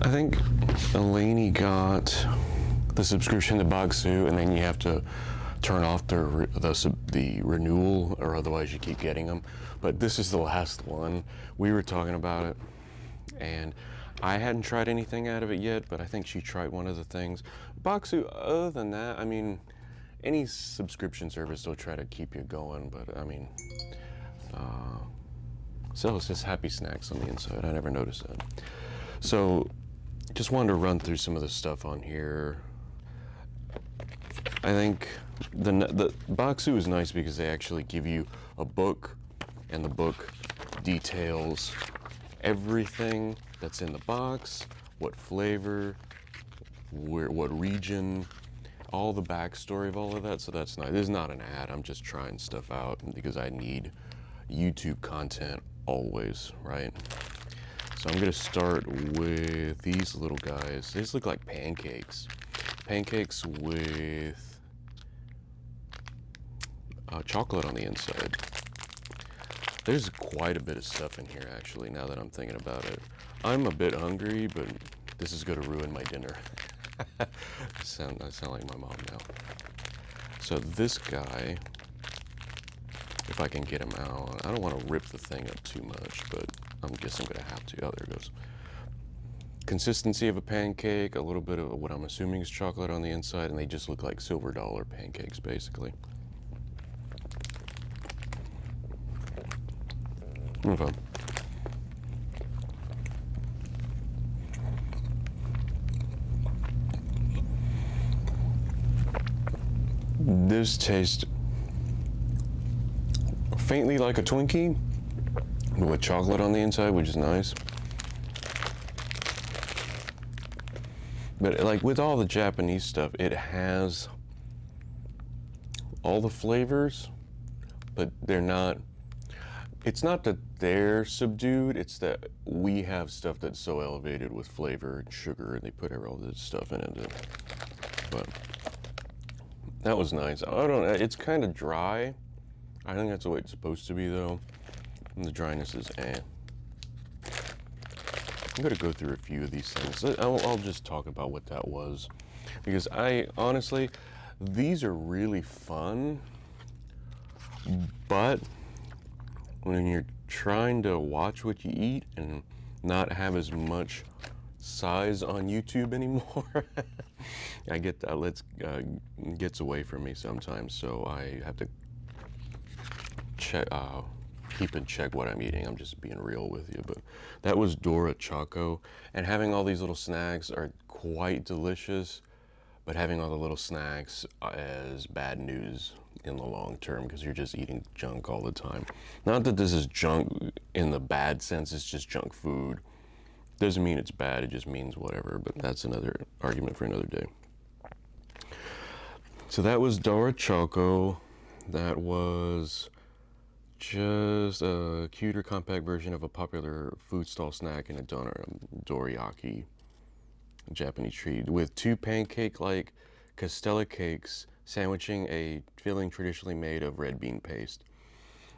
I think Elaney got the subscription to Boxsu, and then you have to turn off the renewal, or otherwise you keep getting them. But this is the last one. We were talking about it, and I hadn't tried anything out of it yet, but I think she tried one of the things. Boxsu, other than that, I mean, any subscription service will try to keep you going, but I mean, so it's just happy snacks on the inside. I never noticed that. So just wanted to run through some of the stuff on here. I think the Boxsu is nice because they actually give you a book, and the book details everything that's in the box, what flavor, what region, all the backstory of all of that. So that's nice. This is not an ad. I'm just trying stuff out because I need YouTube content always, right? So I'm gonna start with these little guys. These look like pancakes. Pancakes with chocolate on the inside. There's quite a bit of stuff in here, actually, now that I'm thinking about it. I'm a bit hungry, but this is gonna ruin my dinner. I sound like my mom now. So this guy, if I can get him out, I don't want to rip the thing up too much, but I guess I'm gonna have to. Oh, there it goes. Consistency of a pancake, a little bit of what I'm assuming is chocolate on the inside, and they just look like silver dollar pancakes, basically. Okay. This tastes faintly like a Twinkie with chocolate on the inside, which is nice. But like with all the Japanese stuff, it has all the flavors, but they're not, it's not that they're subdued, it's that we have stuff that's so elevated with flavor and sugar, and they put all this stuff in it. But that was nice. I don't know, it's kind of dry. I think that's the way it's supposed to be though. And the dryness is I'm gonna go through a few of these things. I'll just talk about what that was, because I honestly, these are really fun, but when you're trying to watch what you eat and not have as much size on YouTube anymore, I get that gets away from me sometimes, so I have to keep in check what I'm eating. I'm just being real with you. But that was Dora Choco, and having all these little snacks are quite delicious, but having all the little snacks is bad news in the long term, because you're just eating junk all the time. Not that this is junk in the bad sense, it's just junk food. Doesn't mean it's bad, it just means whatever, but that's another argument for another day. So that was Dora Choco. That was just a cuter, compact version of a popular food stall snack in a dorayaki, Japanese treat, with two pancake-like castella cakes sandwiching a filling traditionally made of red bean paste.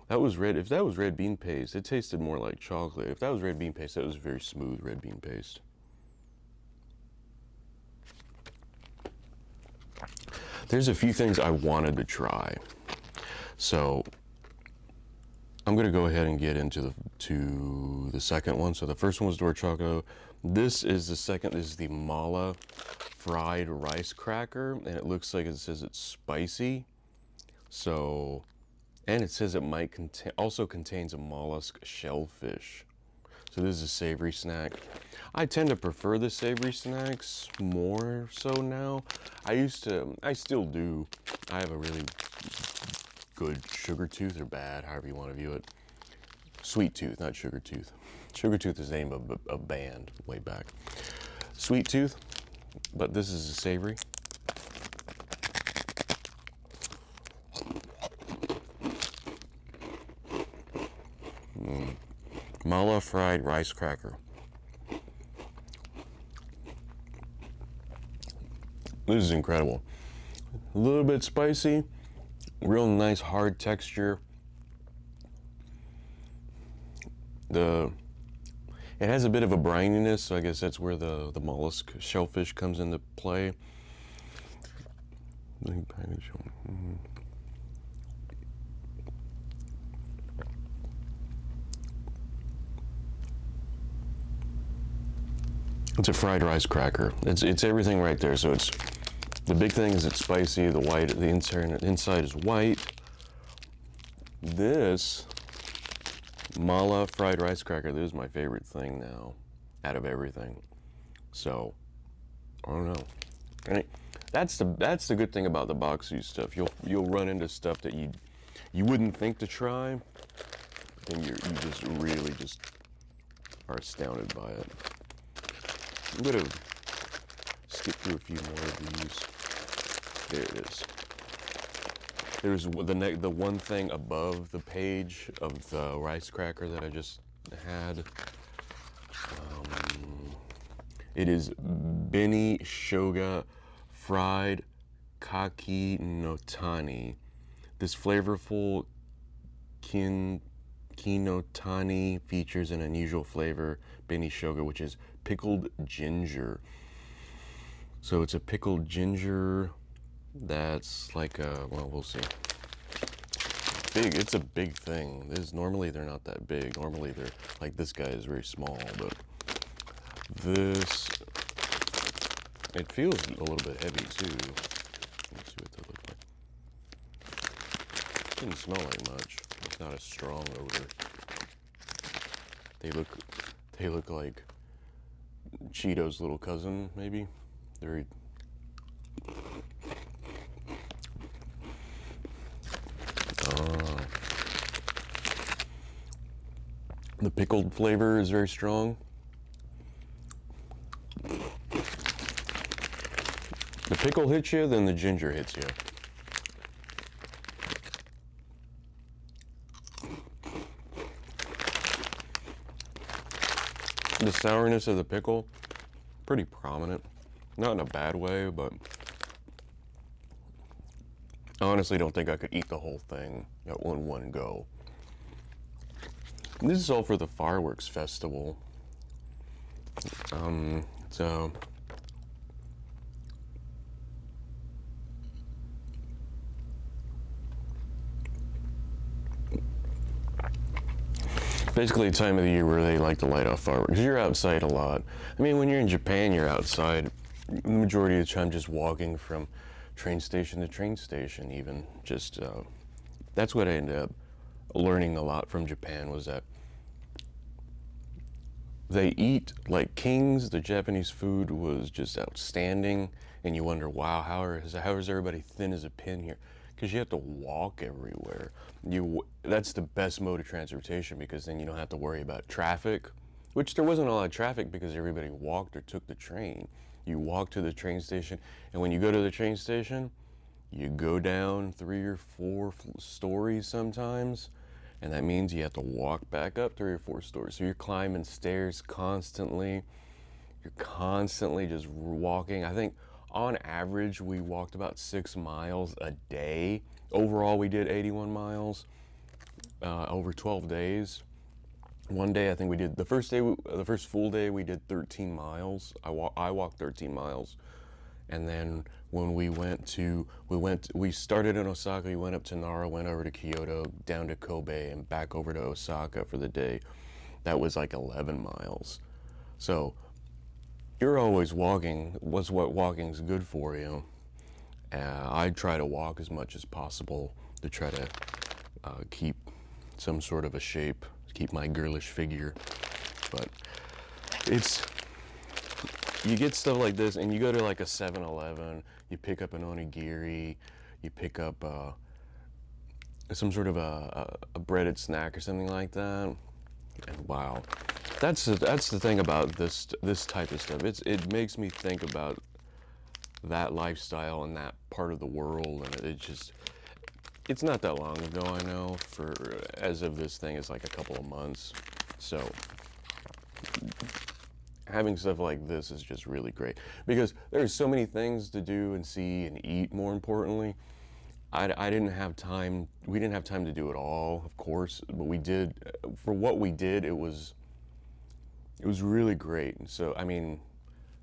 That was red. If that was red bean paste, it tasted more like chocolate. If that was red bean paste, that was very smooth red bean paste. There's a few things I wanted to try, so I'm gonna go ahead and get into the second one. So the first one was Dora Choco. This is the second. This is the mala fried rice cracker, and it looks like it says it's spicy. So, and it says it might also contains a mollusk shellfish. So this is a savory snack. I tend to prefer the savory snacks more so now. I still do. I have a really good sugar tooth, or bad, however you want to view it. Sweet tooth, not sugar tooth. Sugar tooth is the name of a band way back. Sweet tooth, but this is a savory. Mala fried rice cracker. This is incredible. A little bit spicy, real nice hard texture. It has a bit of a brininess, so I guess that's where the mollusk shellfish comes into play. It's a fried rice cracker. It's everything right there. So it's the big thing is it's spicy. The white, the inside is white. This mala fried rice cracker, this is my favorite thing now, out of everything. So I don't know. And that's the good thing about the Boxsu stuff. You'll run into stuff that you wouldn't think to try, but then you just really just are astounded by it. I'm gonna skip through a few more of these. There it is. There's the one thing above the page of the rice cracker that I just had. It is Beni Shoga fried Kaki Notani. This flavorful Notani features an unusual flavor, Beni Shoga, which is pickled ginger. So it's a pickled ginger that's like a, well, we'll see. Big, it's a big thing. Normally they're not that big. Normally they're, like this guy is very small, but this, it feels a little bit heavy too. Let's see what they look like. Didn't smell like much. It's not a strong odor. They look like Cheeto's little cousin, maybe. Very. The pickled flavor is very strong. The pickle hits you, then the ginger hits you. The sourness of the pickle, pretty prominent. Not in a bad way, but I honestly don't think I could eat the whole thing at one go. This is all for the fireworks festival. So basically a time of the year where they like to light off fireworks. You're outside a lot. I mean, when you're in Japan, you're outside the majority of the time, just walking from train station to train station. Even just that's what I ended up learning a lot from Japan, was that they eat like kings. The Japanese food was just outstanding, and you wonder, wow, how is everybody thin as a pin here? Because you have to walk everywhere. That's the best mode of transportation, because then you don't have to worry about traffic, which there wasn't a lot of traffic because everybody walked or took the train. You walk to the train station, and when you go to the train station, you go down 3 or 4 stories sometimes, and that means you have to walk back up 3 or 4 stories. So you're climbing stairs constantly. You're constantly just walking. I think on average we walked about 6 miles a day. Overall we did 81 miles over 12 days. One day I think we did, the first full day we did 13 miles. I walked 13 miles. And then when we started in Osaka, we went up to Nara, went over to Kyoto, down to Kobe, and back over to Osaka for the day. That was like 11 miles. So you're always walking. What's what walking's good for you. I try to walk as much as possible to try to keep some sort of a shape, keep my girlish figure. But you get stuff like this, and you go to like a 7-Eleven, you pick up an onigiri, you pick up some sort of a breaded snack or something like that, and wow, that's the thing about this type of stuff. It makes me think about that lifestyle and that part of the world, and it's not that long ago, I know. As of this thing, it's like a couple of months, so having stuff like this is just really great, because there's so many things to do and see and eat. More importantly, I didn't have time. We didn't have time to do it all, of course, but we did. For what we did, it was It was really great. So, I mean,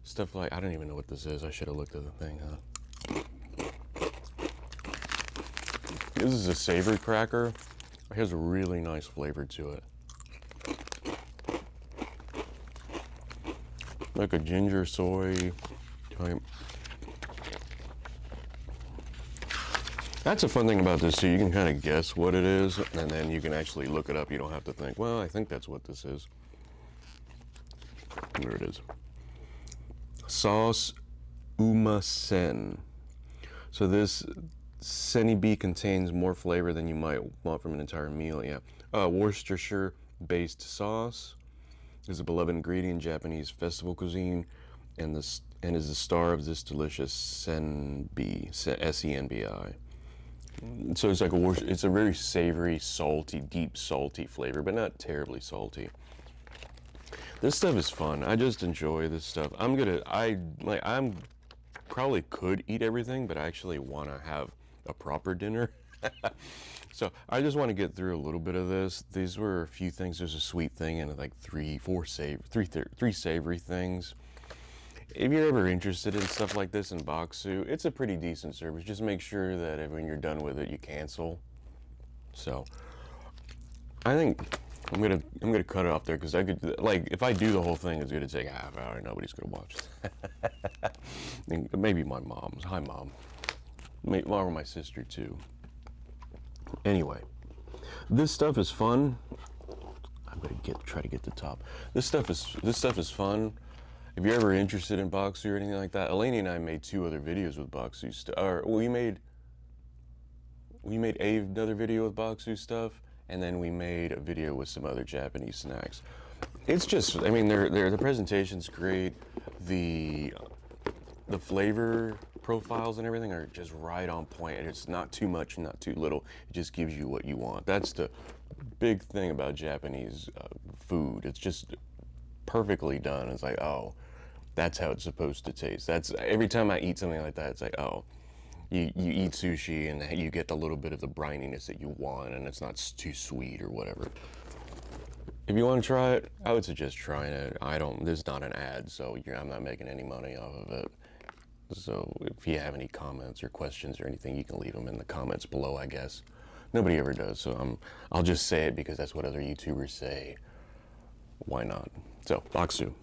stuff like, I don't even know what this is. I should have looked at the thing, huh? This is a savory cracker. It has a really nice flavor to it. Like a ginger soy type. That's a fun thing about this too. You can kind of guess what it is, and then you can actually look it up. You don't have to think, well, I think that's what this is. There it is. Sauce umasen. So this senibi contains more flavor than you might want from an entire meal. Yeah. Worcestershire-based sauce is a beloved ingredient in Japanese festival cuisine, and is the star of this delicious senbi, senbi. So it's like it's a very savory, salty, deep salty flavor, but not terribly salty. This stuff is fun. I just enjoy this stuff. I'm probably could eat everything, but I actually want to have a proper dinner. So I just want to get through a little bit of this. These were a few things. There's a sweet thing and like three savory things. If you're ever interested in stuff like this in Boxsu, it's a pretty decent service. Just make sure that when you're done with it, you cancel. So I think I'm gonna cut it off there because I could, like, if I do the whole thing, it's gonna take a half hour. Nobody's gonna watch it. Maybe my mom's. Hi, Mom. Or my sister too. Anyway, this stuff is fun. I'm gonna try to get the top. This stuff is fun. If you're ever interested in Boxsu or anything like that, Eleni and I made 2 other videos with Boxsu stuff. Or we made another video with Boxsu stuff, and then we made a video with some other Japanese snacks. It's just, I mean, the presentation's great. The flavor profiles and everything are just right on point. It's not too much, not too little. It just gives you what you want. That's the big thing about Japanese food. It's just perfectly done. It's like, oh, that's how it's supposed to taste. That's every time I eat something like that, it's like, oh, you eat sushi and you get a little bit of the brininess that you want, and it's not too sweet or whatever. If you want to try it, I would suggest trying it. This is not an ad, so I'm not making any money off of it. So if you have any comments or questions or anything, you can leave them in the comments below, I guess. Nobody ever does, so I'll just say it because that's what other YouTubers say. Why not? So, Boxsu.